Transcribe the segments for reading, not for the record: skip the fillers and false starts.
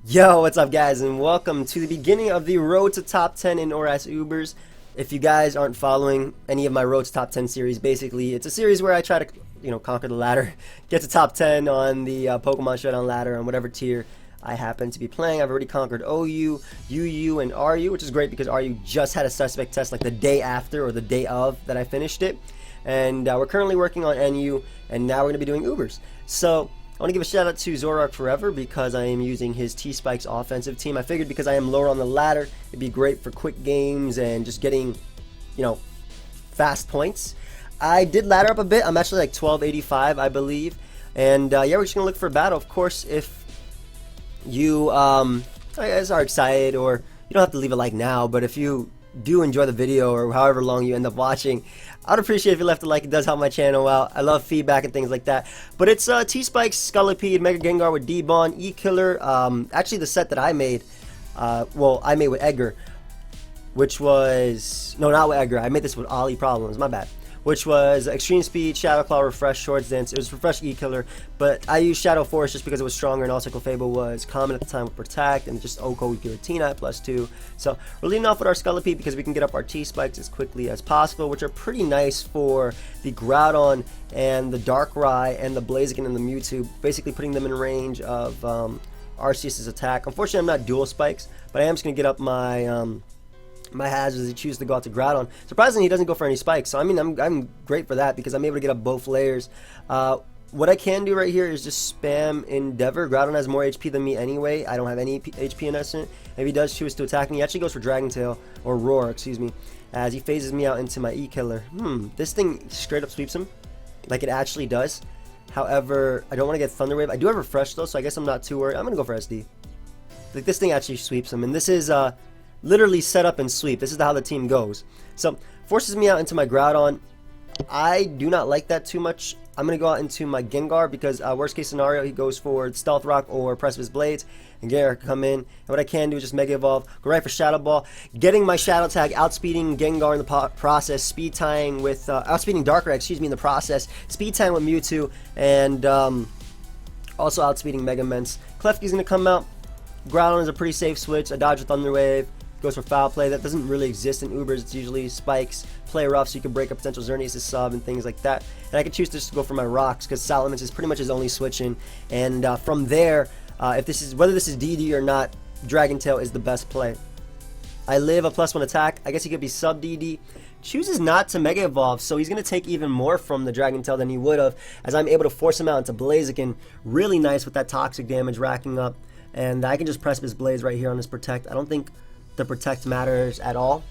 Yo, what's up guys, and welcome to the beginning of the Road to Top 10 in ORAS Ubers. If you guys aren't following any of my Road to Top 10 series, basically it's a series where I try to, conquer the ladder, get to top 10 on the Pokemon Showdown Ladder on whatever tier I happen to be playing. I've already conquered OU, UU, and RU, which is great because RU just had a suspect test like the day after or the day of that I finished it. And we're currently working on NU, and now we're going to be doing Ubers. So I want to give a shout out to Zoroark Forever because I am using his T-Spike's offensive team. I figured because I am lower on the ladder, it'd be great for quick games and just getting, fast points. I did ladder up a bit. I'm actually like 1285, I believe. And yeah, we're just going to look for a battle. Of course, if you I guess are excited, or you don't have to leave a like now, but if you do enjoy the video or however long you end up watching, I'd appreciate if you left a like. It does help my channel out. I love feedback and things like that. But it's T-Spike, Scolipede, Mega Gengar with D-Bon, E-Killer. Actually, the set that I made, well, I made with Edgar, which was, no, not with Edgar. I made this with Ollie Problems, my bad. Which was Extreme Speed, Shadow Claw, Refresh, Swords Dance. It was Refresh E-Killer, but I used Shadow Force just because it was stronger, and also Clefable was common at the time with Protect, and just Oko Giratina at +2. So we're leading off with our Scolipede because we can get up our T-Spikes as quickly as possible, which are pretty nice for the Groudon and the Darkrai and the Blaziken and the Mewtwo, basically putting them in range of Arceus's attack. Unfortunately, I'm not dual spikes, but I am just going to get up my my hazards as he chooses to go out to Groudon. Surprisingly, he doesn't go for any spikes, so I mean, I'm great for that because I'm able to get up both layers. What I can do right here is just spam Endeavor. Groudon has more HP than me anyway. I don't have any HP in Essence. If he does choose to attack me, he actually goes for Dragon Tail, or Roar, excuse me, as he phases me out into my E-Killer. This thing straight up sweeps him, like it actually does. However, I don't want to get Thunder Wave. I do have Refresh though, so I guess I'm not too worried. I'm going to go for SD. Like, this thing actually sweeps him, and this is literally set up and sweep. This is how the team goes. So forces me out into my Groudon. I do not like that too much. I'm going to go out into my Gengar because worst case scenario, he goes for Stealth Rock or Precipice Blades, and Gengar can come in. And what I can do is just Mega Evolve, go right for Shadow Ball, getting my Shadow Tag, outspeeding Gengar in the process, speed tying with, outspeeding Darkrai, excuse me, in the process, speed tying with Mewtwo, and also outspeeding Mega Mence. Klefki's going to come out. Groudon is a pretty safe switch. I dodge a Thunder Wave. Goes for Foul Play. That doesn't really exist in Ubers. It's usually spikes, play rough, so you can break up potential Xerneas' sub and things like that. And I can choose to just go for my rocks because Salamence is pretty much his only switching. And from there, if this is, whether this is DD or not, Dragon Tail is the best play. I live a +1 attack. I guess he could be sub DD. Chooses not to Mega Evolve, so he's going to take even more from the Dragon Tail than he would have, as I'm able to force him out into Blaziken. Really nice with that toxic damage racking up. And I can just press his Blaze right here on his Protect. I don't think the Protect matters at all.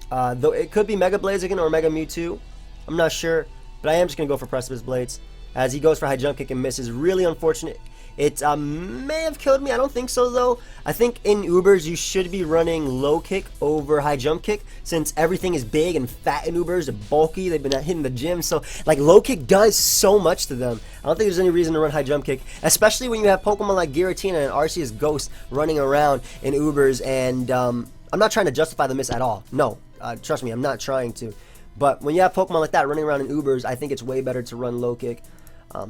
Though it could be Mega Blaziken or Mega Mewtwo. I'm not sure, but I am just going to go for Precipice Blades as he goes for High Jump Kick and misses. Really unfortunate. It may have killed me. I don't think so, though. I think in Ubers, you should be running Low Kick over High Jump Kick since everything is big and fat in Ubers and bulky. They've been hitting the gym, so like Low Kick does so much to them. I don't think there's any reason to run High Jump Kick, especially when you have Pokemon like Giratina and Arceus Ghost running around in Ubers. And I'm not trying to justify the miss at all. No, trust me, I'm not trying to. But when you have Pokemon like that running around in Ubers, I think it's way better to run Low Kick.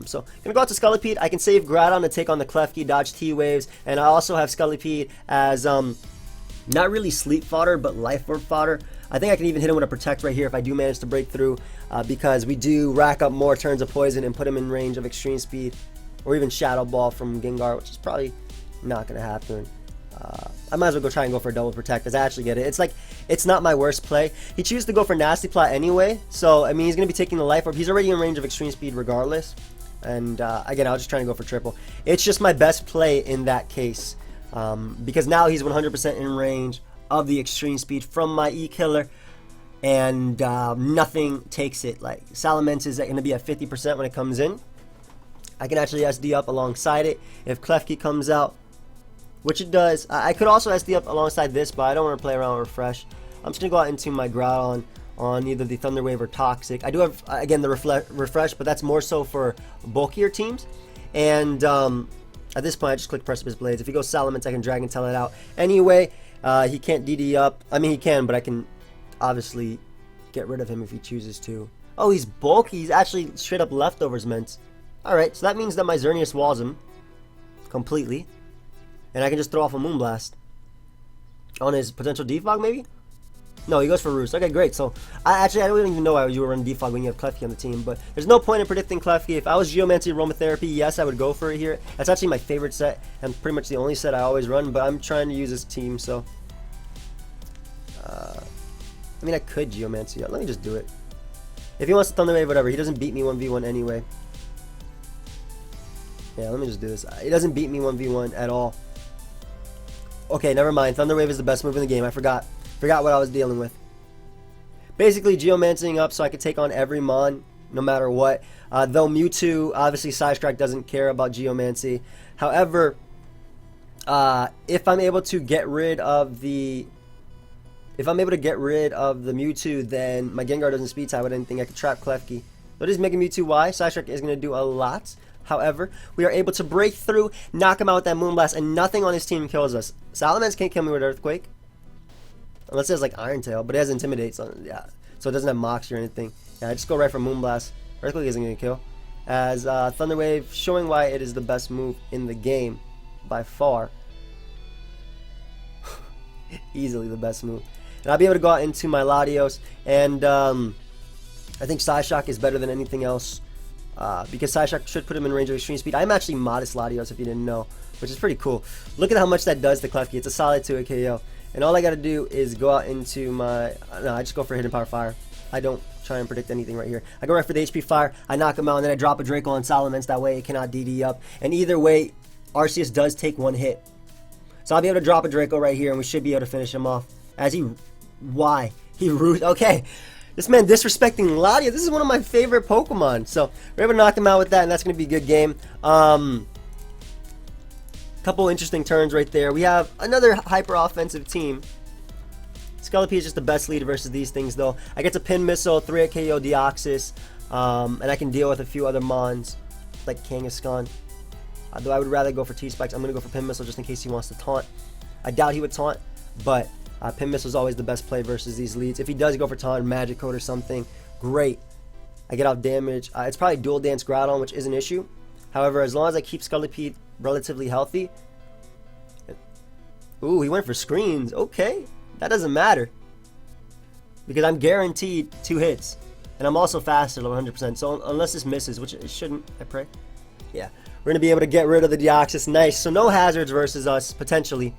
So, gonna go out to Scolipede. I can save Groudon to take on the Klefki, dodge T-Waves, and I also have Scolipede as, not really sleep fodder, but life orb fodder. I think I can even hit him with a Protect right here if I do manage to break through, because we do rack up more turns of poison and put him in range of Extreme Speed, or even Shadow Ball from Gengar, which is probably not gonna happen. I might as well go try and go for a double Protect, because I actually get it. It's like, it's not my worst play. He chooses to go for Nasty Plot anyway, so, I mean, he's going to be taking the Life Orb. He's already in range of Extreme Speed regardless, and, again, I was just trying to go for triple. It's just my best play in that case, because now he's 100% in range of the Extreme Speed from my E-Killer, and nothing takes it. Like, Salamence is going to be at 50% when it comes in. I can actually SD up alongside it if Klefki comes out, which it does. I could also SD up alongside this, but I don't want to play around with Refresh. I'm just going to go out into my Groudon on either the Thunder Wave or Toxic. I do have, again, the Refresh, but that's more so for bulkier teams. And at this point, I just click Precipice Blades. If he goes Salamence, I can Dragon Tail it out. Anyway, he can't DD up. I mean, he can, but I can obviously get rid of him if he chooses to. Oh, he's bulky. He's actually straight up leftovers meant. Alright, so that means that my Xerneas walls him completely. And I can just throw off a Moonblast on his potential Defog, maybe? No, he goes for Roost. Okay, great. So, I don't even know why you were running Defog when you have Klefki on the team, but there's no point in predicting Klefki. If I was Geomancy Aromatherapy, yes, I would go for it here. That's actually my favorite set, and pretty much the only set I always run, but I'm trying to use this team, so... I mean, I could Geomancy. Let me just do it. If he wants to Thunder Wave, whatever. He doesn't beat me 1v1 anyway. Yeah, let me just do this. He doesn't beat me 1v1 at all. Okay, never mind. Thunder Wave is the best move in the game. I forgot. Forgot what I was dealing with. Basically, Geomancing up so I could take on every Mon, no matter what. Though Mewtwo, obviously, Psystrike doesn't care about Geomancy. However, if I'm able to get rid of the... If I'm able to get rid of the Mewtwo, then my Gengar doesn't speed type with anything. I can trap Klefki. But it is Mega Mewtwo Y. Psystrike is going to do a lot. However, we are able to break through, knock him out with that Moonblast, and nothing on his team kills us. Salamence can't kill me with Earthquake. Unless it has like Iron Tail, but it has Intimidate, so yeah. So it doesn't have Mox or anything. Yeah, I just go right for Moonblast. Earthquake isn't going to kill. As Thunder Wave, showing why it is the best move in the game by far. Easily the best move. And I'll be able to go out into my Latios, and I think Psyshock is better than anything else. Because Psyshock should put him in range of Extreme Speed. I'm actually Modest Latios if you didn't know, which is pretty cool. Look at how much that does to Klefki. It's a solid 2 KO. And all I gotta do is go out into my... No, I just go for Hidden Power Fire. I don't try and predict anything right here. I go right for the HP Fire, I knock him out, and then I drop a Draco on Salamence. That way it cannot DD up. And either way, Arceus does take one hit. So I'll be able to drop a Draco right here, and we should be able to finish him off. As he... Why? He root... Okay. This man disrespecting Latios. This is one of my favorite Pokemon. So we're able to knock him out with that, and that's going to be a good game. Couple interesting turns right there. We have another hyper offensive team. Skelepy is just the best lead versus these things, though. I get to Pin Missile, 3 KO Deoxys, and I can deal with a few other Mons, like Kangaskhan. Though I would rather go for T-Spikes. I'm going to go for Pin Missile just in case he wants to taunt. I doubt he would taunt, but Pin Missile is always the best play versus these leads. If he does go for taunt, Magic Code or something, great. I get off damage. It's probably Dual Dance Groudon, which is an issue. However, as long as I keep Skelepy relatively healthy. Ooh, he went for screens. Okay, that doesn't matter. Because I'm guaranteed 2 hits. And I'm also faster, 100%. So unless this misses, which it shouldn't, I pray. Yeah, we're going to be able to get rid of the Deoxys. Nice. So no hazards versus us, potentially.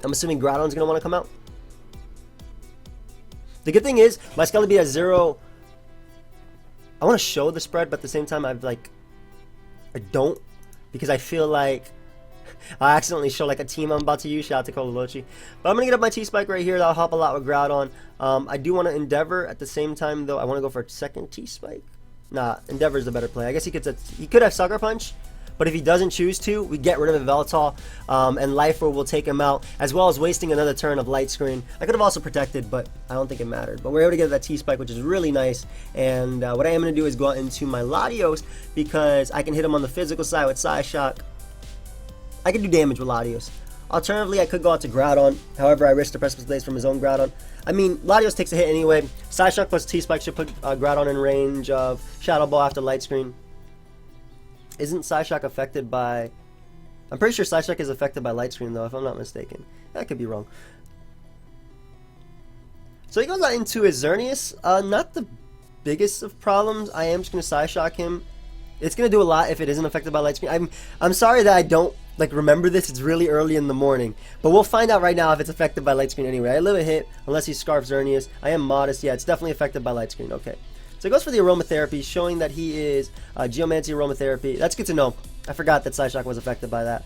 I'm assuming Groudon's going to want to come out. The good thing is, my Skelepy has 0... I want to show the spread, but at the same time, I don't. Because I feel like I accidentally show like a team I'm about to use. Shout out to Kololochi. But I'm going to get up my T-Spike right here. That'll help a lot with Groudon. I do want to Endeavor at the same time, though. I want to go for a second T-Spike. Nah, Endeavor's the better play. I guess he could have Sucker Punch. But if he doesn't choose to, we get rid of Veltal, and Life Orb will take him out, as well as wasting another turn of Light Screen. I could have also protected, but I don't think it mattered. But we're able to get that T-Spike, which is really nice. And what I am going to do is go out into my Latios, because I can hit him on the physical side with Psyshock. I can do damage with Latios. Alternatively, I could go out to Groudon. However, I risk the Precipice Blades from his own Groudon. I mean, Latios takes a hit anyway. Psyshock plus T-Spike should put Groudon in range of Shadow Ball after Light Screen. Isn't Psyshock affected by... I'm pretty sure Psyshock is affected by Light Screen, though, if I'm not mistaken. I could be wrong. So he goes out into his Xerneas. Not the biggest of problems. I am just going to Psyshock him. It's going to do a lot if it isn't affected by Light Screen. I'm sorry that I don't remember this. It's really early in the morning. But we'll find out right now if it's affected by Light Screen anyway. I live a hit unless he Scarf Xerneas. I am Modest. Yeah, it's definitely affected by Light Screen. Okay. So he goes for the Aromatherapy, showing that he is Geomancy Aromatherapy. That's good to know. I forgot that Psyshock was affected by that.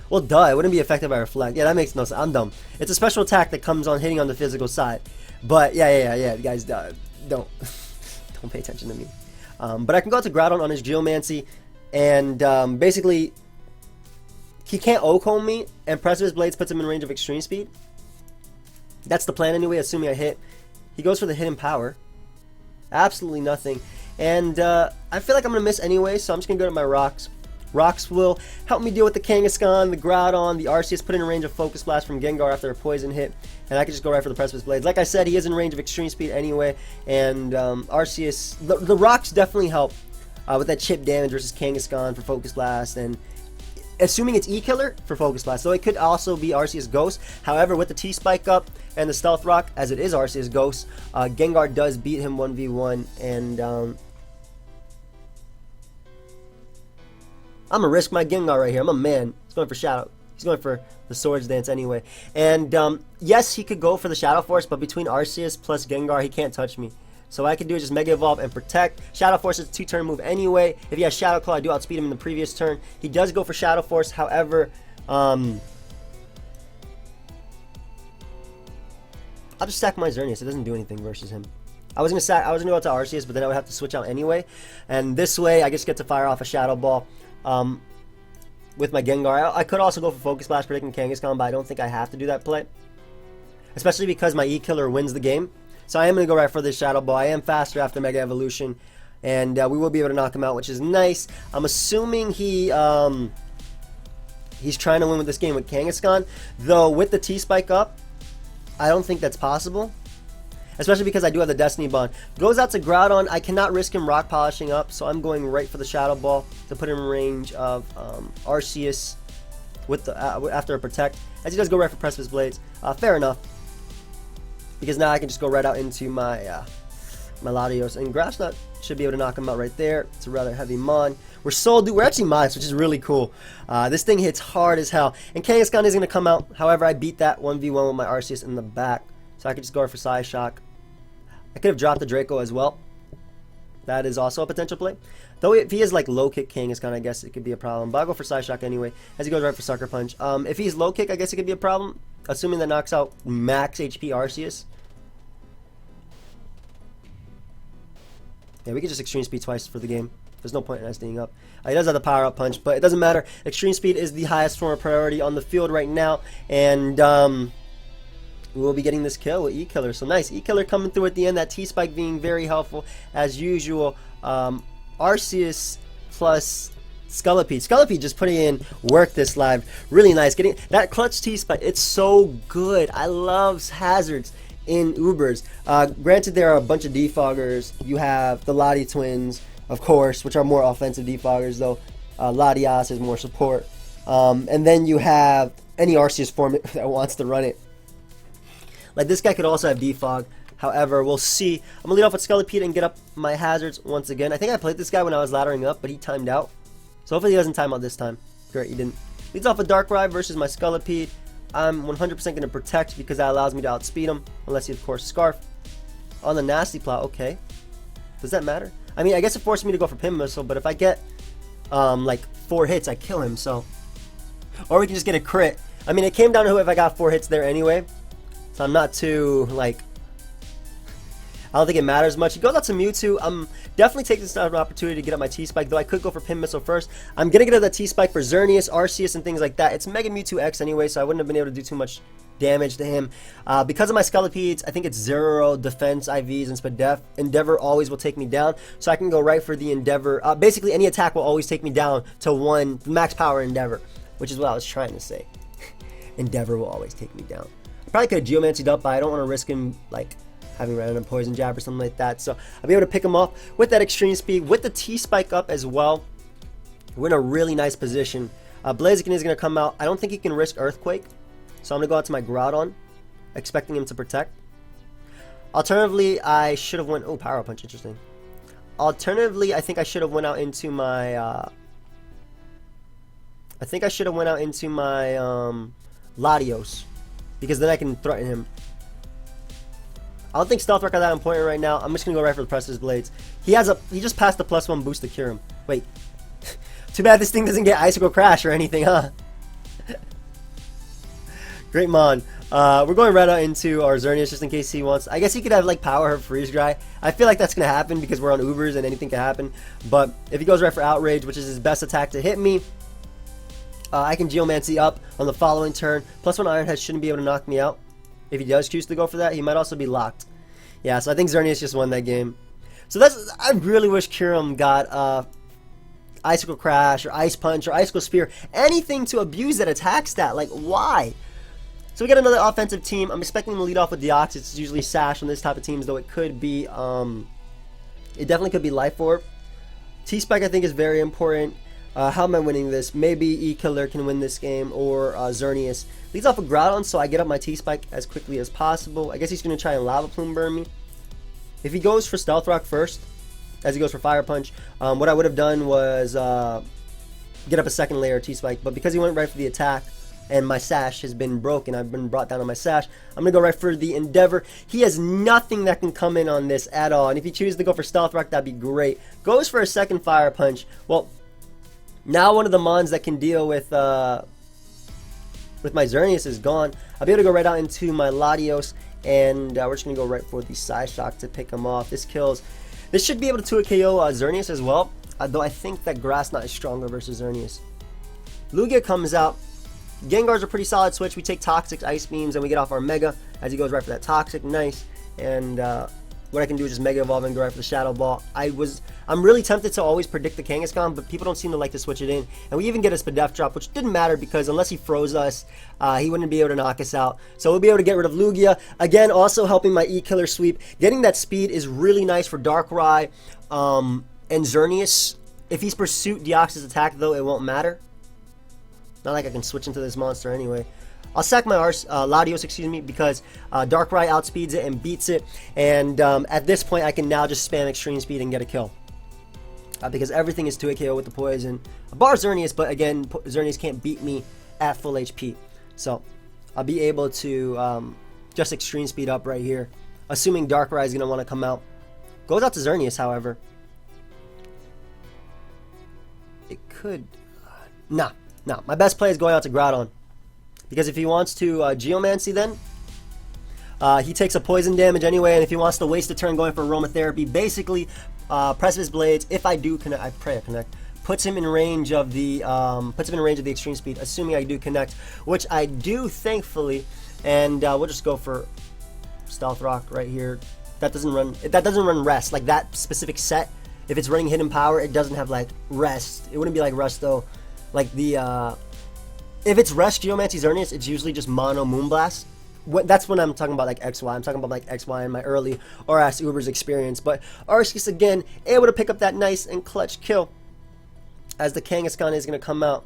Well, duh, it wouldn't be affected by Reflect. Yeah, that makes no sense. I'm dumb. It's a special attack that comes on hitting on the physical side. But, yeah, guys, don't pay attention to me. But I can go out to Groudon on his Geomancy, and basically, he can't O-Comb me, and Precipice Blades puts him in range of Extreme Speed. That's the plan anyway, assuming I hit. He goes for the Hidden Power. Absolutely nothing. And I feel like I'm going to miss anyway, so I'm just going to go to my Rocks. Rocks will help me deal with the Kangaskhan, the Groudon, the Arceus, put in range of Focus Blast from Gengar after a Poison hit, and I can just go right for the Precipice Blades. Like I said, he is in range of Extreme Speed anyway, and Arceus, the Rocks definitely help with that chip damage versus Kangaskhan for Focus Blast, and assuming it's E-Killer for Focus Blast. So it could also be Arceus Ghost. However, with the T-Spike up and the Stealth Rock, as it is Arceus Ghost, Gengar does beat him 1v1. And I'm going to risk my Gengar right here. I'm a man. He's going for Shadow. He's going for the Swords Dance anyway. And yes, he could go for the Shadow Force, but between Arceus plus Gengar, he can't touch me. So what I can do is just Mega Evolve and Protect. Shadow Force is a 2-turn move anyway. If he has Shadow Claw, I do outspeed him in the previous turn. He does go for Shadow Force. However, I'll just stack my Xerneas. It doesn't do anything versus him. I was gonna go out to Arceus, but then I would have to switch out anyway. And this way, I just get to fire off a Shadow Ball with my Gengar. I could also go for Focus Blast, predicting Kangaskhan, but I don't think I have to do that play, especially because my E-Killer wins the game. So I am going to go right for this Shadow Ball. I am faster after Mega Evolution, and we will be able to knock him out, which is nice. I'm assuming he's trying to win with this game with Kangaskhan, though with the T-Spike up, I don't think that's possible, especially because I do have the Destiny Bond. Goes out to Groudon. I cannot risk him Rock Polishing up, so I'm going right for the Shadow Ball to put him in range of Arceus with the after a Protect, as he does go right for Precipice Blades. Fair enough, because now I can just go right out into my my Latios, and Grassnut should be able to knock him out right there. It's a rather heavy Mon. We're actually modest, which is really cool. This thing hits hard as hell, and Kangaskhan is going to come out. However, I beat that 1v1 with my Arceus in the back, so I could just go for Psy Shock. I could have dropped the Draco as well. That is also a potential play. Though if he is like low kick Kangaskhan, I guess it could be a problem. But I'll go for Psy Shock anyway, as he goes right for Sucker Punch. If he's low kick, I guess it could be a problem, assuming that knocks out max HP Arceus. Yeah, we could just Extreme Speed twice for the game. There's no point in SDing up. He does have the Power Up Punch, but it doesn't matter. Extreme Speed is the highest form of priority on the field right now, and we will be getting this kill with E-Killer. So nice. E-Killer coming through at the end. That T-Spike being very helpful as usual. Arceus plus Scolipede. Scolipede just putting in work this live. Really nice. Getting that clutch T-Spike. It's so good. I love hazards in Ubers. Granted, there are a bunch of defoggers. You have the Lottie twins, of course, which are more offensive defoggers, though. Latias is more support. And then you have any Arceus form that wants to run it. Like, this guy could also have defog. However, we'll see. I'm going to lead off with Scolipede and get up my hazards once again. I think I played this guy when I was laddering up, but he timed out. So hopefully he doesn't time out this time. Great, he didn't. Leads off a Darkrai versus my Scolipede. I'm 100% going to Protect because that allows me to outspeed him. Unless he, of course, Scarf. On the Nasty Plot, okay. Does that matter? I mean, I guess it forced me to go for Pin Missile, but if I get, like, 4 hits, I kill him, so. Or we can just get a crit. I mean, it came down to if I got 4 hits there anyway. So I'm not too, like, I don't think it matters much. He goes out to Mewtwo. I'm definitely taking this as an opportunity to get up my T-Spike, though I could go for Pin Missile first. I'm going to get up that T-Spike for Xerneas, Arceus, and things like that. It's Mega Mewtwo X anyway, so I wouldn't have been able to do too much damage to him. Because of my Scalipedes, I think it's 0 defense IVs and Spadef. Endeavor always will take me down, so I can go right for the Endeavor. Basically, any attack will always take me down to 1 max power Endeavor, which is what I was trying to say. Endeavor will always take me down. I probably could have Geomancied up, but I don't want to risk him, like, having random Poison Jab or something like that. So I'll be able to pick him off with that Extreme Speed, with the T-Spike up as well. We're in a really nice position. Blaziken is going to come out. I don't think he can risk Earthquake, so I'm going to go out to my Groudon, expecting him to Protect. Alternatively, I should have went... Oh, Power Punch, interesting. Alternatively, I think I should have went out into my... Latios, because then I can threaten him. I don't think Stealth Rock are that important right now. I'm just gonna go right for the Precipice Blades. He just passed the +1 boost to cure him. Wait. Too bad this thing doesn't get Icicle Crash or anything, huh? Great Mon. We're going right out into our Xerneas just in case he wants. I guess he could have like Power Herb Freeze Dry. I feel like that's gonna happen because we're on Ubers and anything can happen. But if he goes right for Outrage, which is his best attack to hit me, I can Geomancy up on the following turn. +1 Iron Head shouldn't be able to knock me out. If he does choose to go for that, he might also be locked. Yeah, so I think Xerneas just won that game. So I really wish Kyurem got Icicle Crash or Ice Punch or Icicle Spear. Anything to abuse that attack stat. Like, why? So we got another offensive team. I'm expecting them to lead off with Deoxys. It's usually Sash on this type of teams, though it could be, it definitely could be Life Orb. T-Spike I think is very important. How am I winning this? Maybe E-Killer can win this game, or Xerneas. Leads off a Groudon, so I get up my T-Spike as quickly as possible. I guess he's going to try and Lava Plume burn me. If he goes for Stealth Rock first, as he goes for Fire Punch, what I would have done was get up a second layer T-Spike. But because he went right for the attack, and my Sash has been broken, I've been brought down on my Sash, I'm going to go right for the Endeavor. He has nothing that can come in on this at all. And if he chooses to go for Stealth Rock, that'd be great. Goes for a second Fire Punch. Well, now one of the Mons that can deal with my Xerneas is gone. I'll be able to go right out into my Latios, and we're just going to go right for the Psyshock to pick him off. This kills. This should be able to 2-KO Xerneas as well, though I think that Grass Knot is stronger versus Xerneas. Lugia comes out. Gengar's a pretty solid switch. We take Toxic, Ice Beams, and we get off our Mega as he goes right for that Toxic. Nice. And what I can do is just Mega Evolve and go right for the Shadow Ball. I'm really tempted to always predict the Kangaskhan, but people don't seem to like to switch it in. And we even get a Spadef drop, which didn't matter because unless he froze us, he wouldn't be able to knock us out. So we'll be able to get rid of Lugia. Again, also helping my E-Killer sweep. Getting that speed is really nice for Darkrai and Xerneas. If he's Pursuit Deoxys attack, though, it won't matter. Not like I can switch into this monster anyway. I'll sack my Latios, excuse me, because Darkrai outspeeds it and beats it. And at this point, I can now just spam Extreme Speed and get a kill. Because everything is 2-KO with the Poison. Bar Xerneas, but again, Xerneas can't beat me at full HP. So I'll be able to just Extreme Speed up right here. Assuming Darkrai is going to want to come out. Goes out to Xerneas, however. It could... Nah. My best play is going out to Groudon. Because if he wants to Geomancy then, he takes a poison damage anyway, and if he wants to waste a turn going for Aromatherapy, basically, Precipice Blades, if I do connect, I pray I connect, puts him in range of the Extreme Speed, assuming I do connect, which I do, thankfully, and we'll just go for Stealth Rock right here. That doesn't run Rest, like that specific set. If it's running Hidden Power, it doesn't have like Rest. It wouldn't be like Rest though. Like the if it's Rest Geomancy Xerneas, it's usually just Mono Moonblast. That's when I'm talking about like XY. I'm talking about like XY in my early ORAS Ubers experience. But Arceus again able to pick up that nice and clutch kill as the Kangaskhan is going to come out.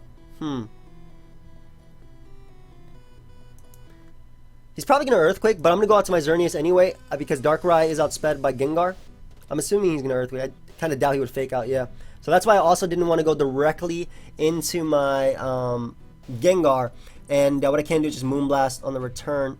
He's probably going to Earthquake, but I'm going to go out to my Xerneas anyway because Darkrai is outsped by Gengar. I'm assuming he's going to Earthquake. I kind of doubt he would Fake Out, yeah. So that's why I also didn't want to go directly into my Gengar. And what I can do is just Moonblast on the return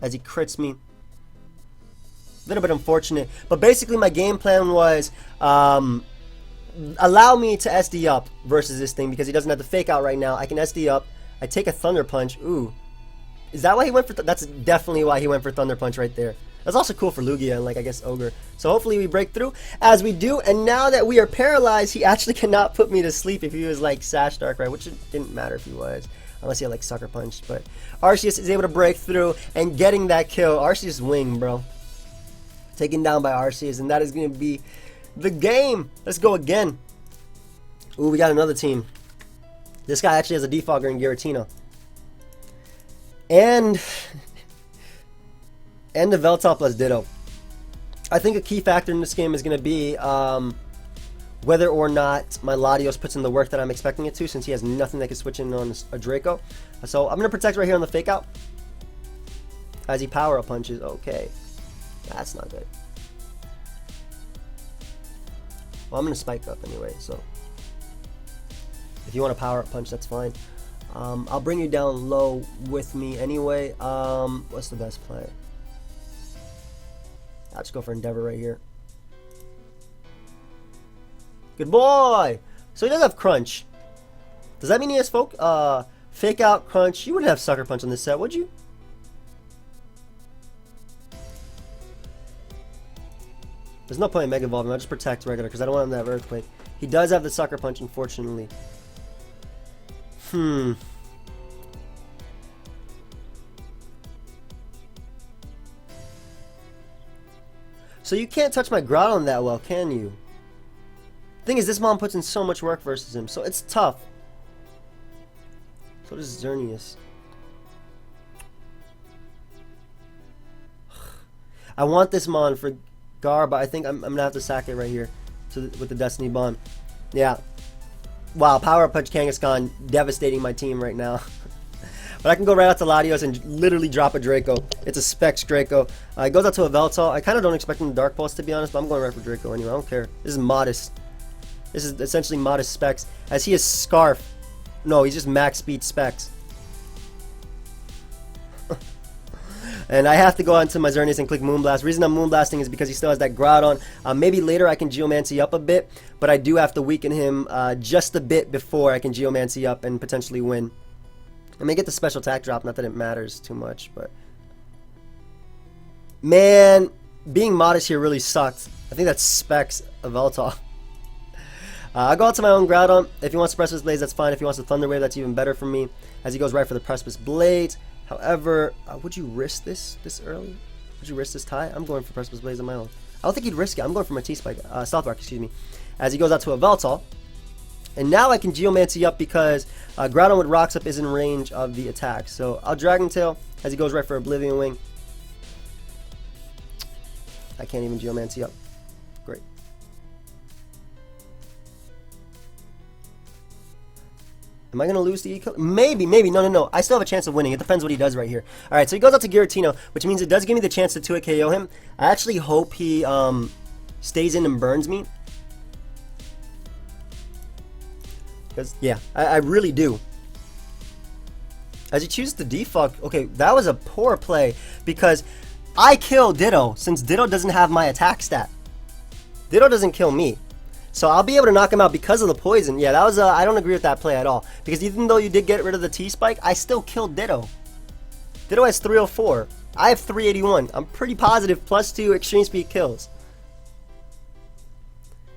as he crits me. A little bit unfortunate. But basically my game plan was allow me to SD up versus this thing because he doesn't have to Fake Out right now. I can SD up. I take a Thunder Punch. Ooh. Is that why he went for... That's definitely why he went for Thunder Punch right there. That's also cool for Lugia and, like, I guess, Ogre. So hopefully we break through, as we do. And now that we are paralyzed, he actually cannot put me to sleep if he was, like, Sash Darkrai, which it didn't matter if he was, unless he had, like, Sucker Punch. But Arceus is able to break through and getting that kill. Arceus wing, bro. Taken down by Arceus, and that is going to be the game. Let's go again. Ooh, we got another team. This guy actually has a Defogger in Giratina. And the Veltop plus Ditto. I think a key factor in this game is going to be whether or not my Latios puts in the work that I'm expecting it to, since he has nothing that can switch in on a Draco. So I'm going to protect right here on the Fake Out as he Power Up punches. Okay, that's not good. Well, I'm going to Spike Up anyway, so if you want to Power Up punch, that's fine. I'll bring you down low with me anyway. What's the best play? I'll just go for Endeavor right here. Good boy! So he does have Crunch. Does that mean he has Fake Out, Crunch? You wouldn't have Sucker Punch on this set, would you? There's no point in Mega Evolving. I'll just protect regular because I don't want him to have Earthquake. He does have the Sucker Punch, unfortunately. So you can't touch my Groudon that well, can you? Thing is, this mom puts in so much work versus him, so it's tough. So does Xerneas. I want this Mon for Gar, but I think I'm gonna have to sack it right here with the Destiny Bond. Yeah. Wow, Power Up Punch Kangaskhan devastating my team right now. But I can go right out to Latios and literally drop a Draco. It's a Specs Draco. It goes out to a Veltal. I kind of don't expect him to Dark Pulse, to be honest, but I'm going right for Draco anyway. I don't care. This is modest. This is essentially modest Specs. As he is Scarf. No, he's just max speed Specs. And I have to go onto my Xerneas and click Moonblast. The reason I'm Moonblasting is because he still has that Groudon. Maybe later I can Geomancy up a bit, but I do have to weaken him just a bit before I can Geomancy up and potentially win. I may get the special attack drop, not that it matters too much, but... Man, being modest here really sucked. I think that's Specs of Veltal. I'll go out to my own Groudon. If he wants to Precipice Blades, that's fine. If he wants to Thunder Wave, that's even better for me. As he goes right for the Precipice Blades. However, would you risk this early? Would you risk this tie? I'm going for Precipice Blades on my own. I don't think he'd risk it. I'm going for my T-Spike, Stealth Rock, excuse me. As he goes out to a Veltal. And now I can Geomancy up because Groudon with Rocks Up is in range of the attack. So I'll Dragon Tail as he goes right for Oblivion Wing. I can't even Geomancy up. Great. Am I going to lose the E-Kill? Maybe. No. I still have a chance of winning. It depends what he does right here. Alright, so he goes out to Giratina, which means it does give me the chance to 2-hit KO him. I actually hope he stays in and burns me. Because, yeah, I really do. As he chooses to defog, okay, that was a poor play because I kill Ditto since Ditto doesn't have my attack stat. Ditto doesn't kill me. So I'll be able to knock him out because of the poison. Yeah, that was I don't agree with that play at all. Because even though you did get rid of the T-Spike, I still killed Ditto. Ditto has 304. I have 381. I'm pretty positive +2 extreme speed kills.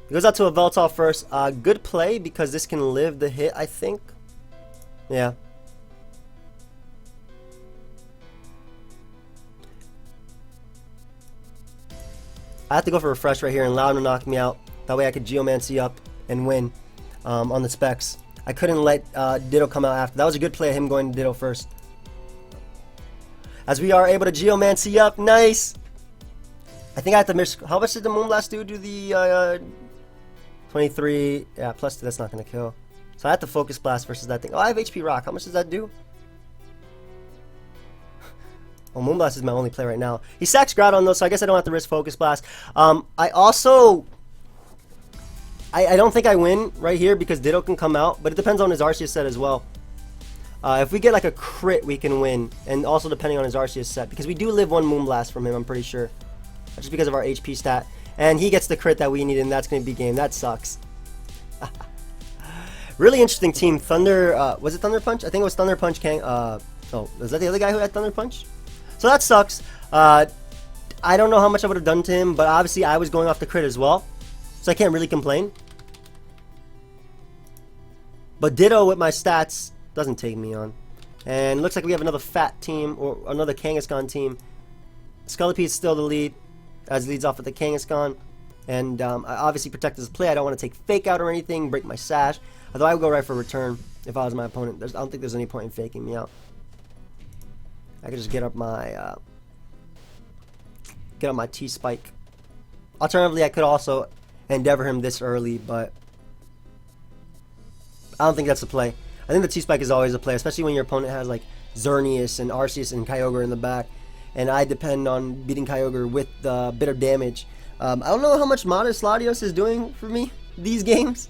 He goes out to a Veltal first. Good play because this can live the hit, I think. Yeah. I have to go for Refresh right here and allow him to knock me out. That way I could Geomancy up and win on the Specs. I couldn't let Ditto come out after. That was a good play of him going to Ditto first. As we are able to Geomancy up. Nice! I think I have to miss... How much did the Moonblast do to the... 23... Yeah, +2. That's not going to kill. So I have to Focus Blast versus that thing. Oh, I have HP Rock. How much does that do? Well, Moonblast is my only play right now. He sacks Groudon though, so I guess I don't have to risk Focus Blast. I also... I don't think I win right here because Ditto can come out, but it depends on his Arceus set as well. If we get like a crit, we can win, and also depending on his Arceus set, because we do live one Moonblast from him, I'm pretty sure. Just because of our HP stat. And he gets the crit that we need, and that's going to be game. That sucks. Really interesting team. Thunder, was it Thunder Punch? I think it was Thunder Punch oh, was that the other guy who had Thunder Punch? So that sucks. I don't know how much I would have done to him, but obviously I was going off the crit as well. So I can't really complain. But Ditto with my stats doesn't take me on. And looks like we have another fat team, or another Kangaskhan team. Scullipede is still the lead, as he leads off with the Kangaskhan. And I obviously protect his play. I don't want to take Fake Out or anything, break my Sash. Although I would go right for Return if I was my opponent. I don't think there's any point in faking me out. I could just get up my T-Spike. Alternatively, I could also Endeavor him this early, but I don't think that's the play. I think the T-Spike is always a play, especially when your opponent has like Xerneas and Arceus and Kyogre in the back. And I depend on beating Kyogre with a bit of damage. I don't know how much Modest Latios is doing for me these games.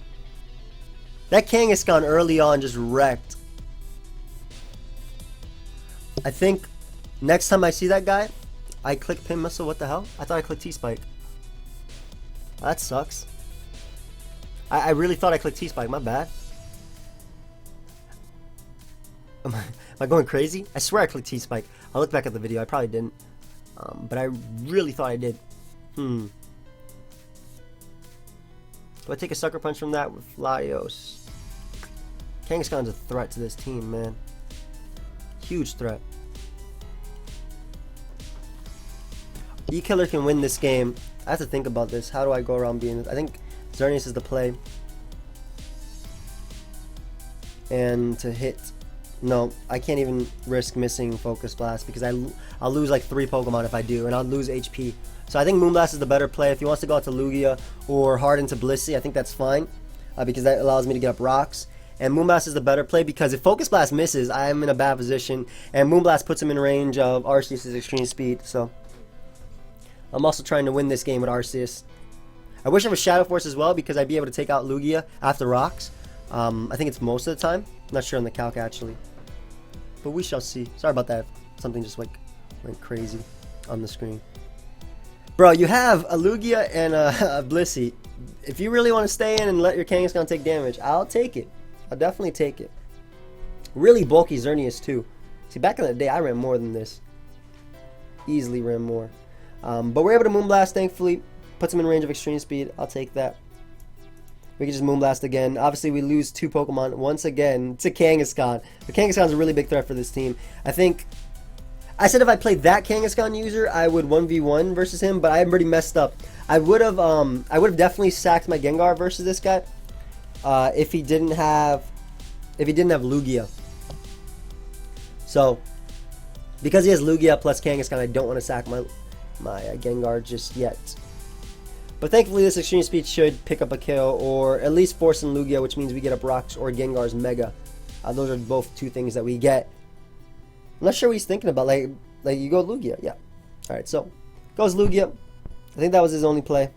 That Kangaskhan early on just wrecked. I think next time I see that guy, I click Pin Missile. What the hell? I thought I clicked T-Spike. That sucks. I really thought I clicked T-Spike. My bad. Am I going crazy? I swear I clicked T-Spike. I'll look back at the video. I probably didn't. But I really thought I did. Do I take a Sucker Punch from that with Latios? Kangaskhan's a threat to this team, man. Huge threat. E-Killer can win this game. I have to think about this. How do I go around being this? I think Xerneas is the play. And to hit... No, I can't even risk missing Focus Blast because I'll lose like 3 Pokemon if I do, and I'll lose HP. So I think Moonblast is the better play. If he wants to go out to Lugia or hard into Blissey, I think that's fine. because that allows me to get up rocks. And Moonblast is the better play because if Focus Blast misses, I am in a bad position. And Moonblast puts him in range of Arceus' extreme speed. So I'm also trying to win this game with Arceus. I wish I was Shadow Force as well because I'd be able to take out Lugia after rocks. I think it's most of the time. I'm not sure on the calc actually. But we shall see. Sorry about that. Something just went crazy on the screen. Bro, you have a Lugia and a Blissey. If you really want to stay in and let your Kangaskhan take damage, I'll take it. I'll definitely take it. Really bulky Xerneas too. See, back in the day, I ran more than this. Easily ran more. But we're able to Moonblast, thankfully. Puts him in range of extreme speed. I'll take that. We can just Moonblast again. Obviously, we lose 2 Pokemon once again to Kangaskhan. The Kangaskhan's a really big threat for this team. I think... I said if I played that Kangaskhan user, I would 1v1 versus him, but I'm pretty messed up. I would have definitely sacked my Gengar versus this guy if he didn't have Lugia. So because he has Lugia plus Kangaskhan, I don't want to sack my Gengar just yet. But thankfully, this extreme speed should pick up a kill or at least force in Lugia, which means we get up rocks or Gengar's Mega. Those are both 2 things that we get. I'm not sure what he's thinking about. Like you go Lugia, yeah. All right, so goes Lugia. I think that was his only play.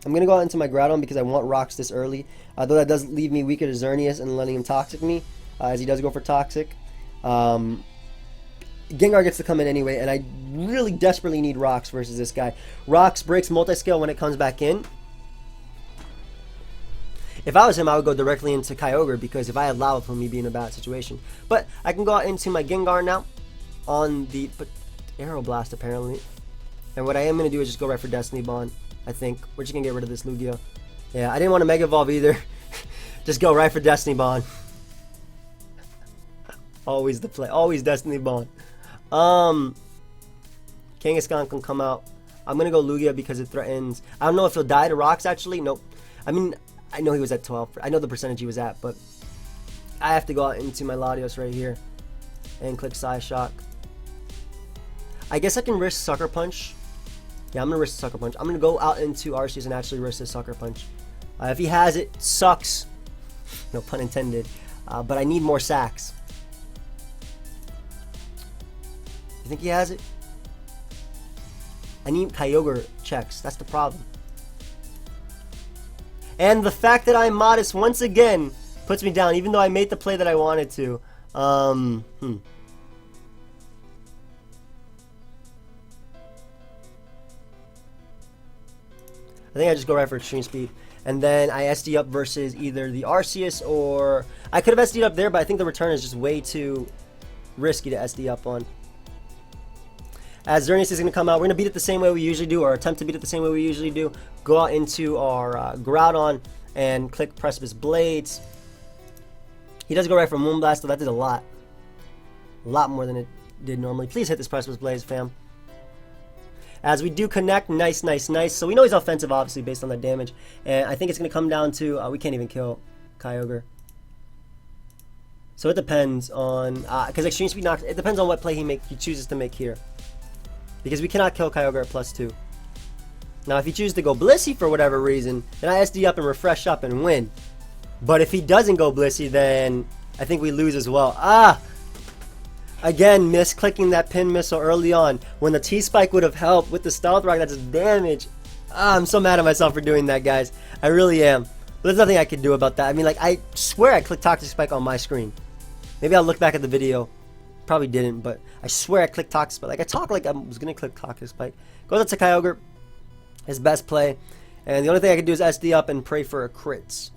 I'm gonna go out into my Groudon because I want rocks this early. Though that does leave me weaker to Xerneas and letting him Toxic me, as he does go for Toxic. Gengar gets to come in anyway, and I really desperately need rocks versus this guy. Rocks breaks multi-scale when it comes back in. If I was him, I would go directly into Kyogre because if I had Lava Plume, he'd be in a bad situation. But I can go out into my Gengar now on the Aero Blast apparently. And what I am going to do is just go right for Destiny Bond, I think. We're just going to get rid of this Lugia. Yeah, I didn't want to Mega Evolve either. Just go right for Destiny Bond. Always the play. Always Destiny Bond. Kangaskhan can come out. I'm going to go Lugia because it threatens. I don't know if he'll die to rocks actually. Nope. I mean... I know he was at 12. I know the percentage he was at, but I have to go out into my Latios right here and click Psyshock. I guess I can risk Sucker Punch. Yeah, I'm going to risk Sucker Punch. I'm going to go out into Arceus and actually risk his Sucker Punch. If he has it, sucks. No pun intended. But I need more sacks. You think he has it? I need Kyogre checks. That's the problem. And the fact that I'm modest once again puts me down, even though I made the play that I wanted to. I think I just go right for extreme speed. And then I SD up versus either the Arceus or... I could have SD'd up there, but I think the return is just way too risky to SD up on. As Xerneas is going to come out, we're going to beat it the same way we usually do, or attempt to beat it the same way we usually do. Go out into our Groudon and click Precipice Blades. He does go right for Moonblast, so that did a lot. A lot more than it did normally. Please hit this Precipice Blades, fam. As we do connect, nice, nice, nice. So we know he's offensive, obviously, based on that damage. And I think it's going to come down to, we can't even kill Kyogre. So it depends on, because Extreme Speed knocks, it depends on what play he chooses to make here. Because we cannot kill Kyogre at +2. Now, if he chooses to go Blissey for whatever reason, then I SD up and refresh up and win. But if he doesn't go Blissey, then I think we lose as well. Again, misclicking that pin missile early on. When the T-Spike would have helped with the Stealth Rock, that's damage. I'm so mad at myself for doing that, guys. I really am. But there's nothing I can do about that. I mean, like, I swear I clicked Toxic Spike on my screen. Maybe I'll look back at the video. Probably didn't, but I swear I clicked Toxic Spike. Like, I talk like I was going to click Toxic Spike. Goes up to Kyogre. His best play. And the only thing I can do is SD up and pray for a crits.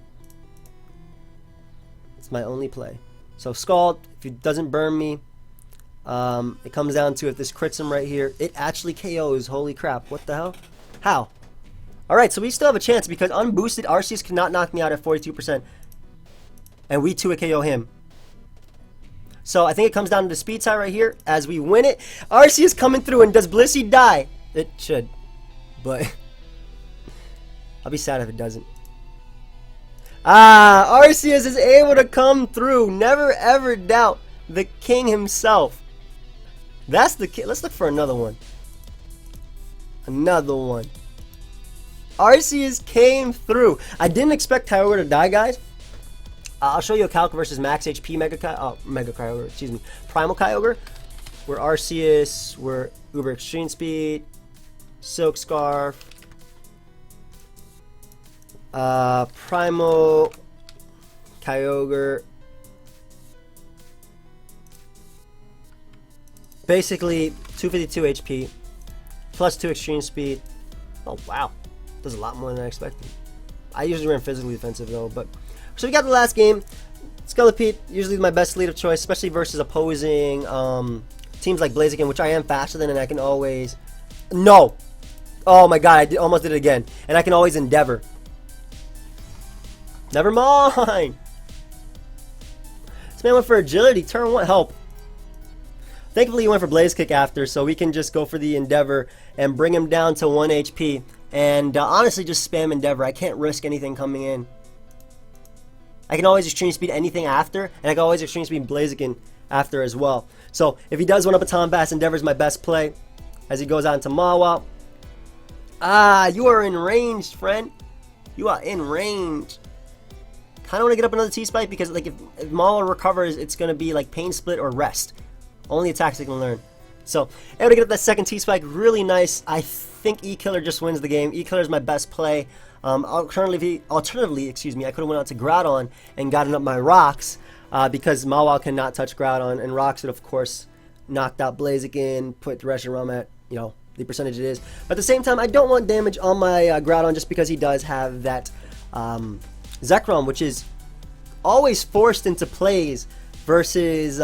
It's my only play. So Scald, if he doesn't burn me, it comes down to if this crits him right here, it actually KOs. Holy crap. What the hell? How? Alright, so we still have a chance because unboosted Arceus cannot knock me out at 42%. And we 2 KO him. So I think it comes down to the speed tie right here. As we win it, Arceus coming through, and does Blissey die? It should. But I'll be sad if it doesn't. Arceus is able to come through. Never ever doubt the king himself. That's the king. Let's look for another one. Another one. Arceus came through. I didn't expect Kyogre to die, guys. I'll show you a calc versus max HP Mega Kyogre, excuse me, Primal Kyogre. We're Arceus, we're Uber Extreme Speed, Silk Scarf, Primal Kyogre. Basically, 252 HP, plus 2 Extreme Speed. Oh, wow. Does a lot more than I expected. I usually ran physically defensive, though. But so we got the last game. Skelepete, usually my best lead of choice, especially versus opposing teams like Blaziken, which I am faster than, and I can always... No! Oh, my God. Almost did it again. And I can always Endeavor. Never mind. This man went for Agility. Turn 1. Help. Thankfully, he went for Blaze Kick after, so we can just go for the Endeavor and bring him down to 1 HP. And honestly, just spam Endeavor. I can't risk anything coming in. I can always Extreme Speed anything after, and I can always Extreme Speed Blaziken after as well. So, if he does one up a Baton Pass, Endeavor is my best play as he goes on to Mawile. Ah, you are in range, friend. You are in range. Kind of want to get up another T-Spike because like if Mawile recovers, it's going to be like Pain Split or Rest. Only attacks they can learn. So, able to get up that second T-Spike, really nice. I think E-Killer just wins the game. E-Killer is my best play. Alternatively, excuse me, I could have went out to Groudon and gotten up my Rocks because Mawile cannot touch Groudon, and Rocks would, of course, knocked out Blaziken, put the Reshiram at, you know, the percentage it is. But at the same time, I don't want damage on my Groudon just because he does have that Zekrom, which is always forced into plays versus,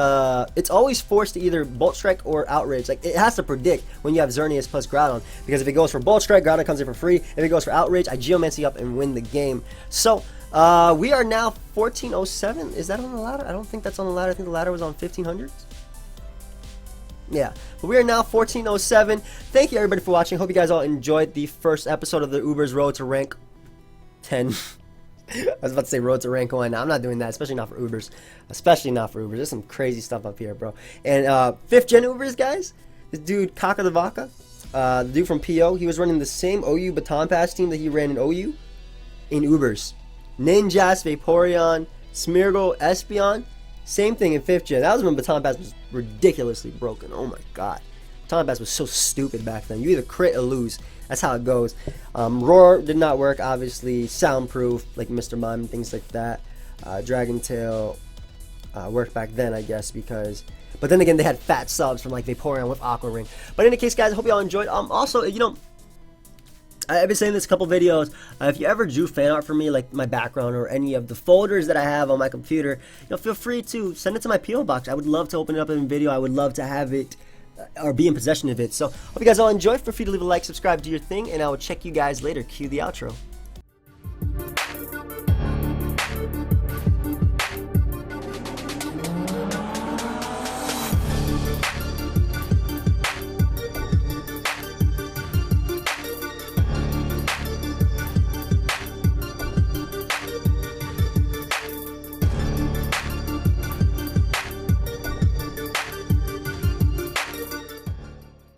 it's always forced to either Bolt Strike or Outrage. Like, it has to predict when you have Xerneas plus Groudon, because if it goes for Bolt Strike, Groudon comes in for free. If it goes for Outrage, I Geomancy up and win the game. So, we are now 1407. Is that on the ladder? I don't think that's on the ladder. I think the ladder was on 1500s. Yeah, but we are now 1407. Thank you, everybody, for watching. Hope you guys all enjoyed the first episode of the Ubers Road to Rank 10. I was about to say Road to Rank 1. Now, I'm not doing that, especially not for Ubers. Especially not for Ubers. There's some crazy stuff up here, bro. And 5th gen Ubers, guys. This dude, Kaka the Vaca, the dude from PO, he was running the same OU Baton Pass team that he ran in OU in Ubers. Ninjas, Vaporeon, Smeargle, Espeon. Same thing in 5th gen. That was when Baton Pass was ridiculously broken. Oh my god. Baton Pass was so stupid back then. You either crit or lose. That's how it goes. Roar did not work, obviously. Soundproof, like Mr. Mime and things like that. Dragon Tail worked back then, I guess, because... But then again, they had fat subs from like Vaporeon with Aqua Ring. But in any case, guys, I hope y'all enjoyed. Also, you know, I've been saying this a couple videos. If you ever drew fan art for me, like my background or any of the folders that I have on my computer, you know, feel free to send it to my PO box. I would love to open it up in a video. I would love to have it or be in possession of it. So, hope you guys all enjoy. Feel free to leave a like, subscribe, do your thing, and I will check you guys later. Cue the outro.